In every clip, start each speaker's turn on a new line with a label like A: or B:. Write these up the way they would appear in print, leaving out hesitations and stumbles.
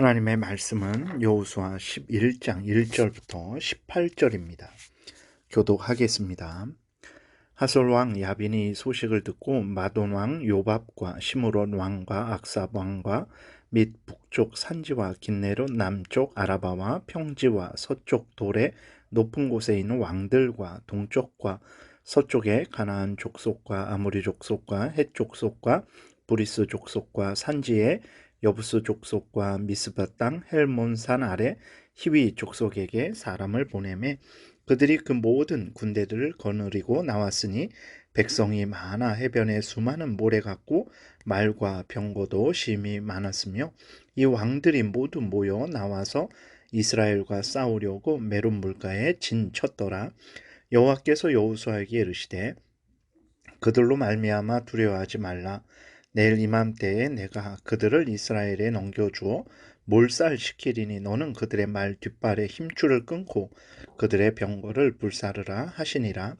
A: 하나님의 말씀은 여호수아 11장 1절부터 18절입니다. 교독하겠습니다. 하솔 왕 야빈이 소식을 듣고 마돈 왕 요밥과 시므론 왕과 악삽 왕과 및 북쪽 산지와 긴네롯 남쪽 아라바와 평지와 서쪽 돌의 높은 곳에 있는 왕들과 동쪽과 서쪽의 가나안 족속과 아모리 족속과 헷 족속과 브리스 족속과 산지의 여부스 족속과 미스바 땅 헬몬산 아래 히위 족속에게 사람을 보내매 그들이 그 모든 군대들을 거느리고 나왔으니 백성이 많아 해변에 수많은 모래 같고 말과 병거도 심히 많았으며 이 왕들이 모두 모여 나와서 이스라엘과 싸우려고 메론 물가에 진쳤더라. 여호와께서 여호수아에게 이르시되 그들로 말미암아 두려워하지 말라. 내일 이맘때에 내가 그들을 이스라엘에 넘겨주어 몰살시키리니 너는 그들의 말 뒷발에 힘줄을 끊고 그들의 병거를 불사르라 하시니라.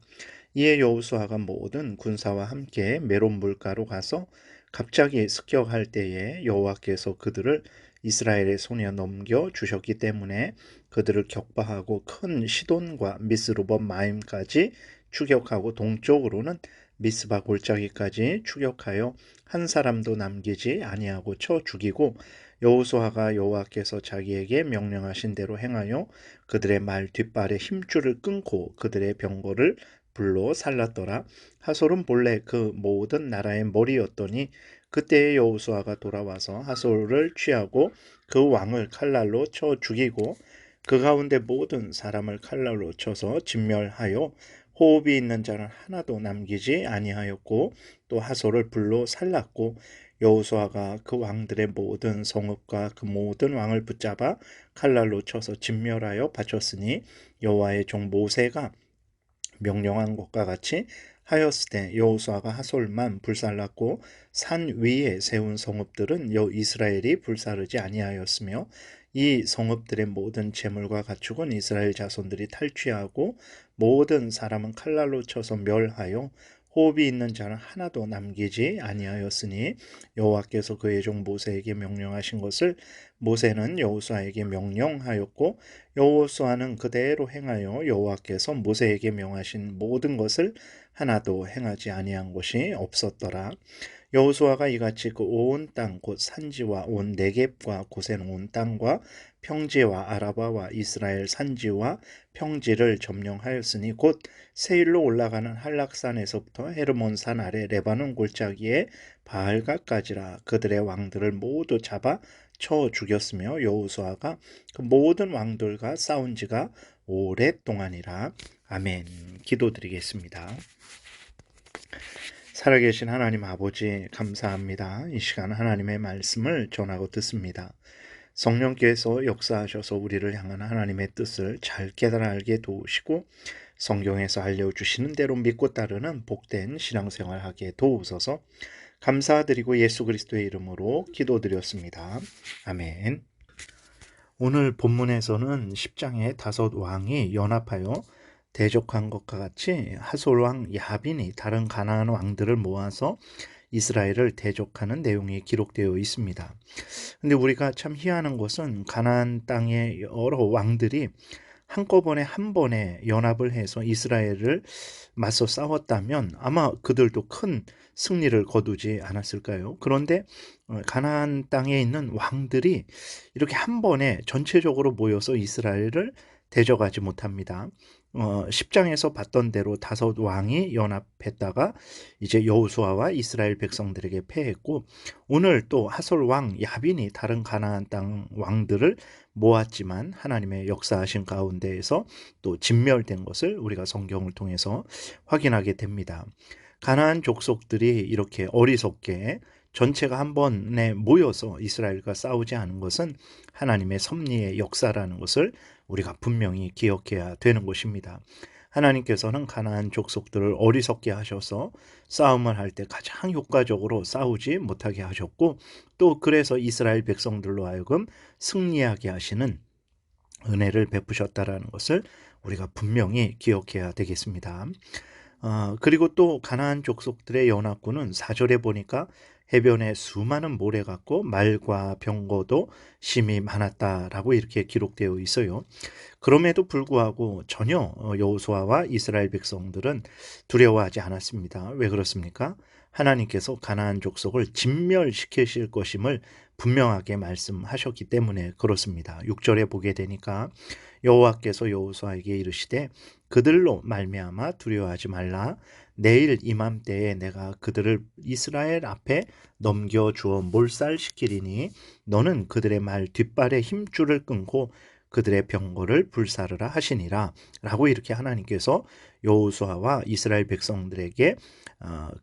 A: 이에 여호수아가 모든 군사와 함께 메론 물가로 가서 갑자기 습격할 때에 여호와께서 그들을 이스라엘의 손에 넘겨 주셨기 때문에 그들을 격파하고 큰 시돈과 미스루봇 마임까지 추격하고 동쪽으로는 미스바 골짜기까지 추격하여 한 사람도 남기지 아니하고 쳐 죽이고 여호수아가 여호와께서 자기에게 명령하신 대로 행하여 그들의 말 뒷발에 힘줄을 끊고 그들의 병거를 불로 살랐더라. 하솔은 본래 그 모든 나라의 머리였더니 그때의 여호수아가 돌아와서 하솔을 취하고 그 왕을 칼날로 쳐 죽이고 그 가운데 모든 사람을 칼날로 쳐서 진멸하여 호흡이 있는 자는 하나도 남기지 아니하였고 또 하솔을 불로 살랐고 여호수아가 그 왕들의 모든 성읍과 그 모든 왕을 붙잡아 칼날로 쳐서 진멸하여 바쳤으니 여호와의 종 모세가 명령한 것과 같이 하였으되 여호수아가 하솔만 불살랐고 산 위에 세운 성읍들은 이스라엘이 불사르지 아니하였으며 이 성읍들의 모든 재물과 가축은 이스라엘 자손들이 탈취하고 모든 사람은 칼날로 쳐서 멸하여 호흡이 있는 자는 하나도 남기지 아니하였으니 여호와께서 그의 종 모세에게 명령하신 것을 모세는 여호수아에게 명령하였고 여호수아는 그대로 행하여 여호와께서 모세에게 명하신 모든 것을 하나도 행하지 아니한 것이 없었더라. 여호수아가 이같이 그 온 땅 곧 산지와 온 네겝과 고센 온 땅과 평지와 아라바와 이스라엘 산지와 평지를 점령하였으니 곧 세일로 올라가는 한락산에서부터 헤르몬산 아래 레바논 골짜기에 바알갓까지라. 그들의 왕들을 모두 잡아 쳐 죽였으며 여호수아가 그 모든 왕들과 싸운 지가 오랫동안이라. 아멘. 기도드리겠습니다. 살아계신 하나님 아버지 감사합니다. 이 시간 하나님의 말씀을 전하고 듣습니다. 성령께서 역사하셔서 우리를 향한 하나님의 뜻을 잘 깨달아 알게 도우시고 성경에서 알려주시는 대로 믿고 따르는 복된 신앙생활 하게 도우소서. 감사드리고 예수 그리스도의 이름으로 기도드렸습니다. 아멘. 오늘 본문에서는 10장의 다섯 왕이 연합하여 대적한 것과 같이 하솔 왕 야빈이 다른 가나안 왕들을 모아서 이스라엘을 대적하는 내용이 기록되어 있습니다. 근데 우리가 참 희한한 것은 가나안 땅의 여러 왕들이 한꺼번에 한 번에 연합을 해서 이스라엘을 맞서 싸웠다면 아마 그들도 큰 승리를 거두지 않았을까요? 그런데 가나안 땅에 있는 왕들이 이렇게 한 번에 전체적으로 모여서 이스라엘을 대적하지 못합니다. 10장에서 봤던 대로 다섯 왕이 연합했다가 이제 여호수아와 이스라엘 백성들에게 패했고 오늘 또 하솔 왕 야빈이 다른 가나안 땅 왕들을 모았지만 하나님의 역사하신 가운데에서 또 진멸된 것을 우리가 성경을 통해서 확인하게 됩니다. 가나안 족속들이 이렇게 어리석게 전체가 한 번에 모여서 이스라엘과 싸우지 않은 것은 하나님의 섭리의 역사라는 것을 우리가 분명히 기억해야 되는 것입니다. 하나님께서는 가나안 족속들을 어리석게 하셔서 싸움을 할 때 가장 효과적으로 싸우지 못하게 하셨고 또 그래서 이스라엘 백성들로 하여금 승리하게 하시는 은혜를 베푸셨다라는 것을 우리가 분명히 기억해야 되겠습니다. 그리고 또 가나안 족속들의 연합군은 4절에 보니까 해변에 수많은 모래 같고 말과 병거도 심이 많았다라고 이렇게 기록되어 있어요. 그럼에도 불구하고 전혀 여호수아와 이스라엘 백성들은 두려워하지 않았습니다. 왜 그렇습니까? 하나님께서 가나안 족속을 진멸시키실 것임을 분명하게 말씀하셨기 때문에 그렇습니다. 6절에 보게 되니까 여호와께서 여호수아에게 이르시되 그들로 말미암아 두려워하지 말라. 내일 이맘때에 내가 그들을 이스라엘 앞에 넘겨주어 몰살시키리니 너는 그들의 말 뒷발에 힘줄을 끊고 그들의 병거를 불사르라 하시니라 라고 이렇게 하나님께서 여호수아와 이스라엘 백성들에게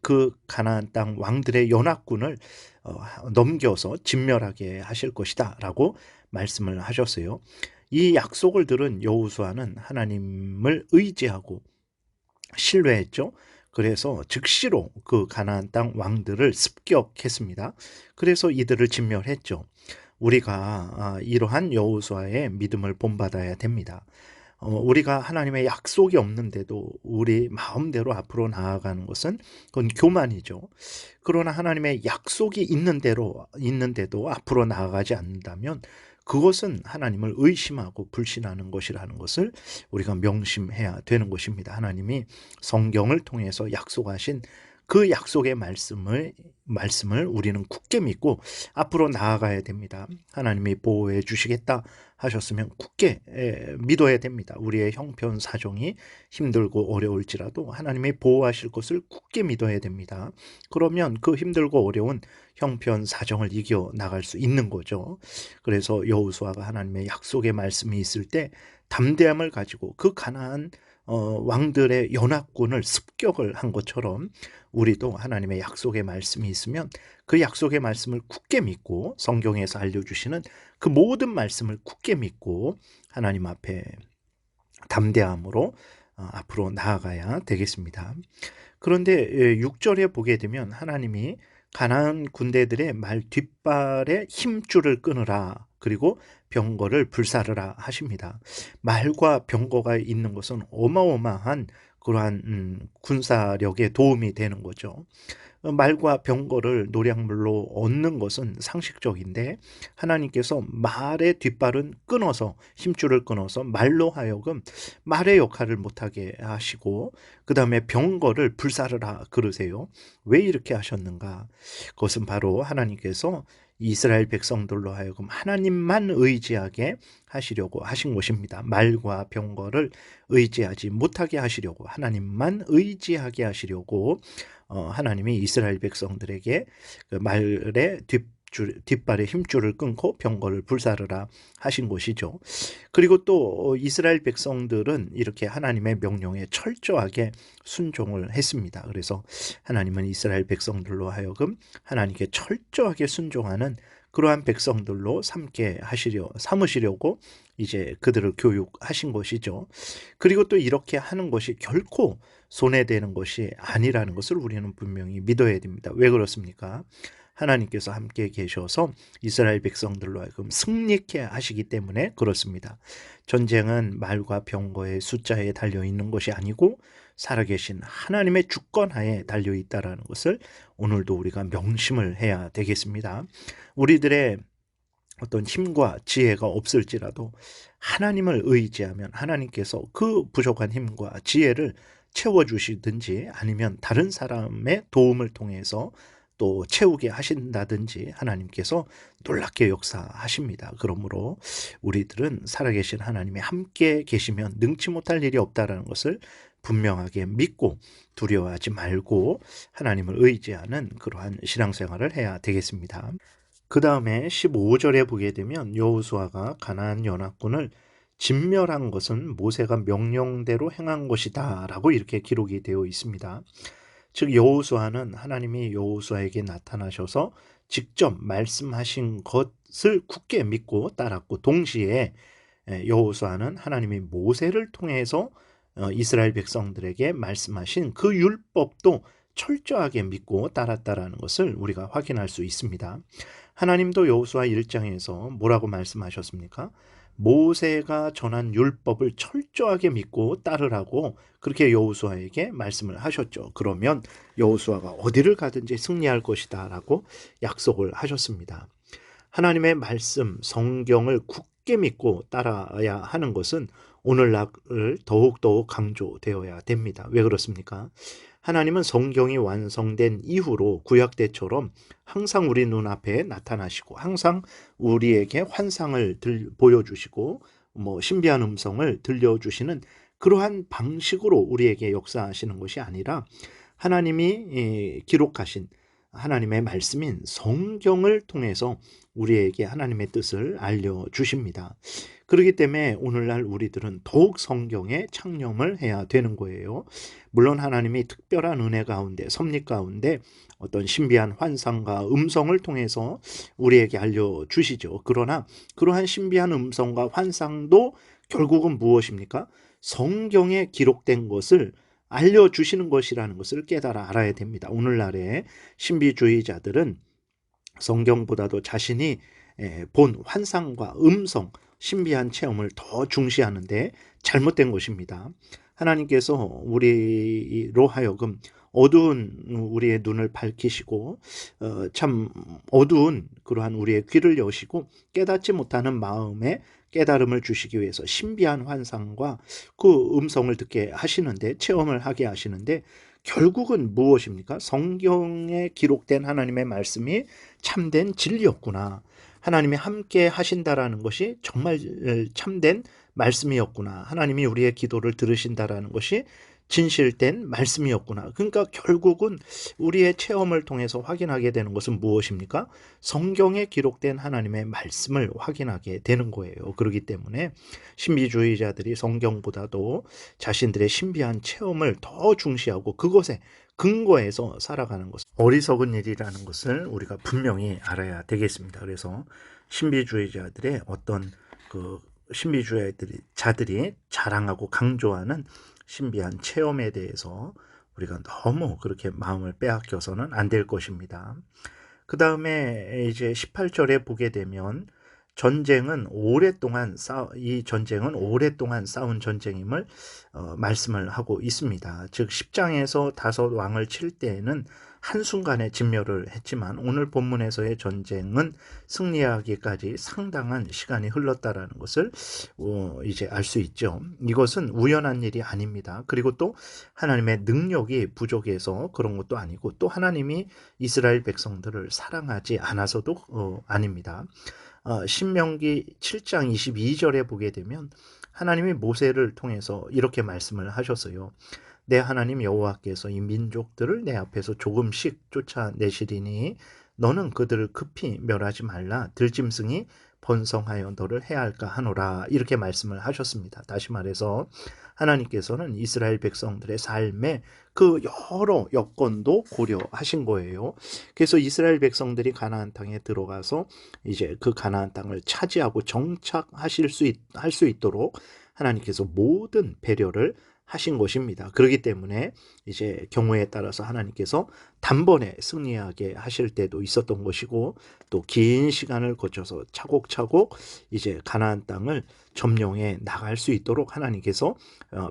A: 그 가나안 땅 왕들의 연합군을 넘겨서 진멸하게 하실 것이다 라고 말씀을 하셨어요. 이 약속을 들은 여호수아는 하나님을 의지하고 신뢰했죠. 그래서 즉시로 그 가나안 땅 왕들을 습격했습니다. 그래서 이들을 진멸했죠. 우리가 이러한 여호수아의 믿음을 본받아야 됩니다. 우리가 하나님의 약속이 없는데도 우리 마음대로 앞으로 나아가는 것은 그건 교만이죠. 그러나 하나님의 약속이 있는데도 앞으로 나아가지 않는다면 그것은 하나님을 의심하고 불신하는 것이라는 것을 우리가 명심해야 되는 것입니다. 하나님이 성경을 통해서 약속하신 그 약속의 말씀을 우리는 굳게 믿고 앞으로 나아가야 됩니다. 하나님이 보호해 주시겠다 하셨으면 굳게 믿어야 됩니다. 우리의 형편 사정이 힘들고 어려울지라도 하나님이 보호하실 것을 굳게 믿어야 됩니다. 그러면 그 힘들고 어려운 형편 사정을 이겨 나갈 수 있는 거죠. 그래서 여호수아가 하나님의 약속의 말씀이 있을 때 담대함을 가지고 그 가나안 왕들의 연합군을 습격을 한 것처럼 우리도 하나님의 약속의 말씀이 있으면 그 약속의 말씀을 굳게 믿고 성경에서 알려주시는 그 모든 말씀을 굳게 믿고 하나님 앞에 담대함으로 앞으로 나아가야 되겠습니다. 그런데 6절에 보게 되면 하나님이 가나안 군대들의 말 뒷발에 힘줄을 끊으라 그리고 병거를 불사르라 하십니다. 말과 병거가 있는 것은 어마어마한 그러한 군사력에 도움이 되는 거죠. 말과 병거를 노량물로 얻는 것은 상식적인데 하나님께서 말의 뒷발은 끊어서 힘줄을 끊어서 말로 하여금 말의 역할을 못하게 하시고 그 다음에 병거를 불사르라 그러세요. 왜 이렇게 하셨는가? 그것은 바로 하나님께서 이스라엘 백성들로 하여금 하나님만 의지하게 하시려고 하신 것입니다. 말과 병거를 의지하지 못하게 하시려고 하나님만 의지하게 하시려고 하나님이 이스라엘 백성들에게 그 말의 뒷발에 힘줄을 끊고 병거를 불사르라 하신 것이죠. 그리고 또 이스라엘 백성들은 이렇게 하나님의 명령에 철저하게 순종을 했습니다. 그래서 하나님은 이스라엘 백성들로 하여금 하나님께 철저하게 순종하는 그러한 백성들로 삼으시려고 이제 그들을 교육하신 것이죠. 그리고 또 이렇게 하는 것이 결코 손해되는 것이 아니라는 것을 우리는 분명히 믿어야 됩니다. 왜 그렇습니까? 하나님께서 함께 계셔서 이스라엘 백성들로 하여금 승리케 하시기 때문에 그렇습니다. 전쟁은 말과 병거의 숫자에 달려있는 것이 아니고 살아계신 하나님의 주권하에 달려있다는 것을 오늘도 우리가 명심을 해야 되겠습니다. 우리들의 어떤 힘과 지혜가 없을지라도 하나님을 의지하면 하나님께서 그 부족한 힘과 지혜를 채워주시든지 아니면 다른 사람의 도움을 통해서 또 채우게 하신다든지 하나님께서 놀랍게 역사하십니다. 그러므로 우리들은 살아계신 하나님이 함께 계시면 능치 못할 일이 없다는 것을 분명하게 믿고 두려워하지 말고 하나님을 의지하는 그러한 신앙생활을 해야 되겠습니다. 그 다음에 15절에 보게 되면 여호수아가 가나안 연합군을 진멸한 것은 모세가 명령대로 행한 것이다 라고 이렇게 기록이 되어 있습니다. 즉 여호수아는 하나님이 여호수아에게 나타나셔서 직접 말씀하신 것을 굳게 믿고 따랐고 동시에 여호수아는 하나님이 모세를 통해서 이스라엘 백성들에게 말씀하신 그 율법도 철저하게 믿고 따랐다라는 것을 우리가 확인할 수 있습니다. 하나님도 여호수아 1장에서 뭐라고 말씀하셨습니까? 모세가 전한 율법을 철저하게 믿고 따르라고 그렇게 여호수아에게 말씀을 하셨죠. 그러면 여호수아가 어디를 가든지 승리할 것이다 라고 약속을 하셨습니다. 하나님의 말씀, 성경을 굳게 믿고 따라야 하는 것은 오늘날 더욱더욱 강조되어야 됩니다. 왜 그렇습니까? 하나님은 성경이 완성된 이후로 구약 때처럼 항상 우리 눈앞에 나타나시고 항상 우리에게 환상을 보여주시고 신비한 음성을 들려주시는 그러한 방식으로 우리에게 역사하시는 것이 아니라 하나님이 기록하신 하나님의 말씀인 성경을 통해서 우리에게 하나님의 뜻을 알려주십니다. 그렇기 때문에 오늘날 우리들은 더욱 성경에 창념을 해야 되는 거예요. 물론 하나님이 특별한 은혜 가운데, 섭리 가운데 어떤 신비한 환상과 음성을 통해서 우리에게 알려주시죠. 그러나 그러한 신비한 음성과 환상도 결국은 무엇입니까? 성경에 기록된 것을 알려주시는 것이라는 것을 깨달아 알아야 됩니다. 오늘날의 신비주의자들은 성경보다도 자신이 본 환상과 음성, 신비한 체험을 더 중시하는데 잘못된 것입니다. 하나님께서 우리로 하여금 어두운 우리의 눈을 밝히시고 참 어두운 그러한 우리의 귀를 여시고 깨닫지 못하는 마음에 깨달음을 주시기 위해서 신비한 환상과 그 음성을 듣게 하시는데 체험을 하게 하시는데 결국은 무엇입니까? 성경에 기록된 하나님의 말씀이 참된 진리였구나. 하나님이 함께 하신다라는 것이 정말 참된 말씀이었구나. 하나님이 우리의 기도를 들으신다라는 것이 진실된 말씀이었구나. 그러니까 결국은 우리의 체험을 통해서 확인하게 되는 것은 무엇입니까? 성경에 기록된 하나님의 말씀을 확인하게 되는 거예요. 그렇기 때문에 신비주의자들이 성경보다도 자신들의 신비한 체험을 더 중시하고 그것에 근거해서 살아가는 것은 어리석은 일이라는 것을 우리가 분명히 알아야 되겠습니다. 그래서 신비주의자들의 어떤 그 신비주의자들이 자랑하고 강조하는 신비한 체험에 대해서 우리가 너무 그렇게 마음을 빼앗겨서는 안 될 것입니다. 그 다음에 이제 18절에 보게 되면 이 전쟁은 오랫동안 싸운 전쟁임을 말씀을 하고 있습니다. 즉 10장에서 다섯 왕을 칠 때에는 한순간에 진멸을 했지만 오늘 본문에서의 전쟁은 승리하기까지 상당한 시간이 흘렀다라는 것을 이제 알 수 있죠. 이것은 우연한 일이 아닙니다. 그리고 또 하나님의 능력이 부족해서 그런 것도 아니고 또 하나님이 이스라엘 백성들을 사랑하지 않아서도 아닙니다. 신명기 7장 22절에 보게 되면 하나님이 모세를 통해서 이렇게 말씀을 하셨어요. 내 하나님 여호와께서 이 민족들을 내 앞에서 조금씩 쫓아내시리니 너는 그들을 급히 멸하지 말라. 들짐승이 번성하여 너를 해할까 하노라. 이렇게 말씀을 하셨습니다. 다시 말해서 하나님께서는 이스라엘 백성들의 삶에 그 여러 여건도 고려하신 거예요. 그래서 이스라엘 백성들이 가나안 땅에 들어가서 이제 그 가나안 땅을 차지하고 정착할 수 있도록 하나님께서 모든 배려를 하신 것입니다. 그렇기 때문에 이제 경우에 따라서 하나님께서 단번에 승리하게 하실 때도 있었던 것이고 또 긴 시간을 거쳐서 차곡차곡 이제 가나안 땅을 점령해 나갈 수 있도록 하나님께서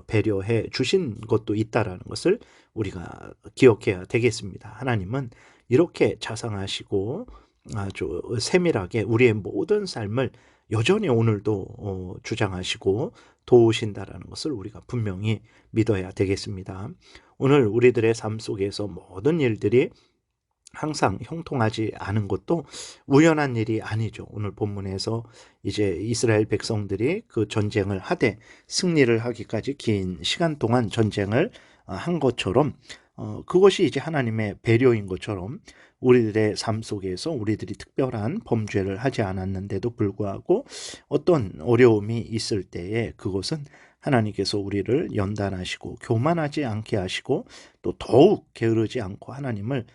A: 배려해 주신 것도 있다라는 것을 우리가 기억해야 되겠습니다. 하나님은 이렇게 자상하시고 아주 세밀하게 우리의 모든 삶을 여전히 오늘도 주장하시고 도우신다라는 것을 우리가 분명히 믿어야 되겠습니다. 오늘 우리들의 삶 속에서 모든 일들이 항상 형통하지 않은 것도 우연한 일이 아니죠. 오늘 본문에서 이제 이스라엘 백성들이 그 전쟁을 하되 승리를 하기까지 긴 시간 동안 전쟁을 한 것처럼 그것이 이제 하나님의 배려인 것처럼 우리들의 삶 속에서 우리들이 특별한 범죄를 하지 않았는데도 불구하고 어떤 어려움이 있을 때에 그것은 하나님께서 우리를 연단하시고 교만하지 않게 하시고 또 더욱 게으르지 않고 하나님을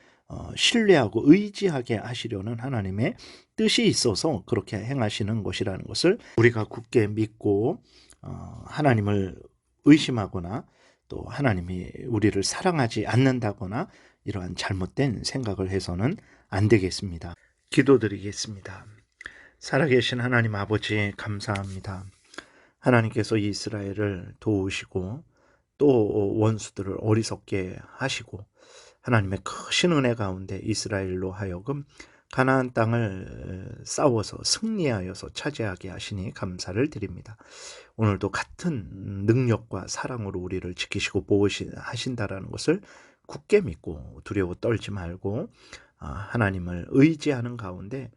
A: 신뢰하고 의지하게 하시려는 하나님의 뜻이 있어서 그렇게 행하시는 것이라는 것을 우리가 굳게 믿고 하나님을 의심하거나 또 하나님이 우리를 사랑하지 않는다거나 이러한 잘못된 생각을 해서는 안 되겠습니다. 기도드리겠습니다. 살아계신 하나님 아버지 감사합니다. 하나님께서 이스라엘을 도우시고 또 원수들을 어리석게 하시고 하나님의 크신 은혜 가운데 이스라엘로 하여금 가나안 땅을 싸워서 승리하여서 차지하게 하시니 감사를 드립니다. 오늘도 같은 능력과 사랑으로 우리를 지키시고 보호하신다라는 것을 굳게 믿고 두려워 떨지 말고 하나님을 의지하는 가운데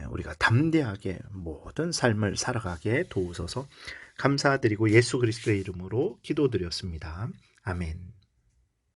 A: 우리가 담대하게 모든 삶을 살아가게 도우소서. 감사드리고 예수 그리스도의 이름으로 기도드렸습니다. 아멘.